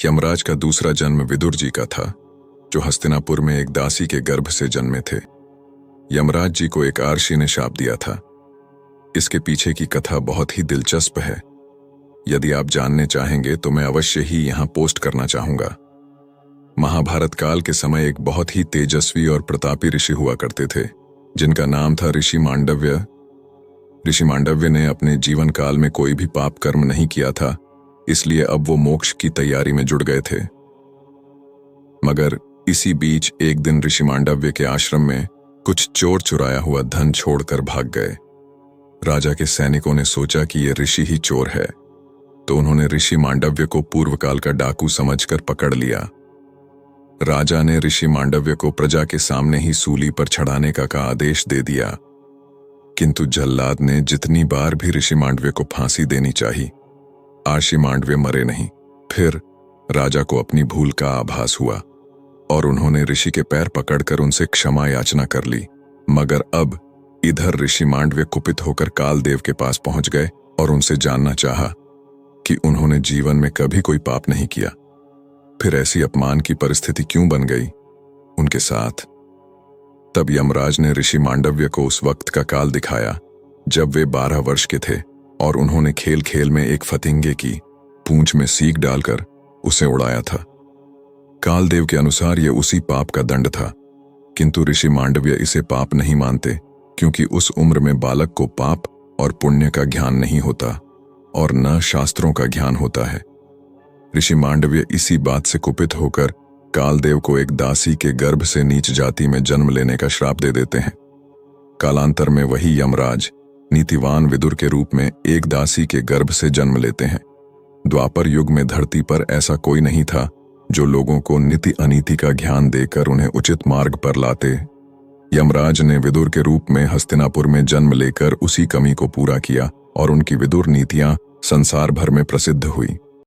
यमराज का दूसरा जन्म विदुर जी का था, जो हस्तिनापुर में एक दासी के गर्भ से जन्मे थे। यमराज जी को एक आर्षि ने शाप दिया था। इसके पीछे की कथा बहुत ही दिलचस्प है। यदि आप जानने चाहेंगे तो मैं अवश्य ही यहां पोस्ट करना चाहूंगा। महाभारत काल के समय एक बहुत ही तेजस्वी और प्रतापी ऋषि हुआ करते थे, जिनका नाम था ऋषि मांडव्य। ऋषि मांडव्य ने अपने जीवन काल में कोई भी पाप कर्म नहीं किया था, इसलिए अब वो मोक्ष की तैयारी में जुट गए थे। मगर इसी बीच एक दिन ऋषि मांडव्य के आश्रम में कुछ चोर चुराया हुआ धन छोड़कर भाग गए। राजा के सैनिकों ने सोचा कि ये ऋषि ही चोर है, तो उन्होंने ऋषि मांडव्य को पूर्वकाल का डाकू समझकर पकड़ लिया। राजा ने ऋषि मांडव्य को प्रजा के सामने ही सूली पर चढ़ाने का आदेश दे दिया, किंतु जल्लाद ने जितनी बार भी ऋषि मांडव्य को फांसी देनी चाहिए, आर्षि मांडव्य मरे नहीं। फिर राजा को अपनी भूल का आभास हुआ और उन्होंने ऋषि के पैर पकड़कर उनसे क्षमा याचना कर ली। मगर अब इधर ऋषि मांडव्य कुपित होकर कालदेव के पास पहुंच गए और उनसे जानना चाहा कि उन्होंने जीवन में कभी कोई पाप नहीं किया, फिर ऐसी अपमान की परिस्थिति क्यों बन गई उनके साथ। तब यमराज ने ऋषि मांडव्य को उस वक्त का काल दिखाया जब वे 12 वर्ष के थे और उन्होंने खेल खेल में एक फतिंगे की पूंछ में सीक डालकर उसे उड़ाया था। कालदेव के अनुसार यह उसी पाप का दंड था, किंतु ऋषि मांडव्य इसे पाप नहीं मानते, क्योंकि उस उम्र में बालक को पाप और पुण्य का ज्ञान नहीं होता और न शास्त्रों का ज्ञान होता है। ऋषि मांडव्य इसी बात से कुपित होकर कालदेव को एक दासी के गर्भ से नीच जाति में जन्म लेने का श्राप दे देते हैं। कालांतर में वही यमराज नीतिवान विदुर के रूप में एक दासी के गर्भ से जन्म लेते हैं। द्वापर युग में धरती पर ऐसा कोई नहीं था जो लोगों को नीति अनीति का ज्ञान देकर उन्हें उचित मार्ग पर लाते। यमराज ने विदुर के रूप में हस्तिनापुर में जन्म लेकर उसी कमी को पूरा किया और उनकी विदुर नीतियां संसार भर में प्रसिद्ध हुई।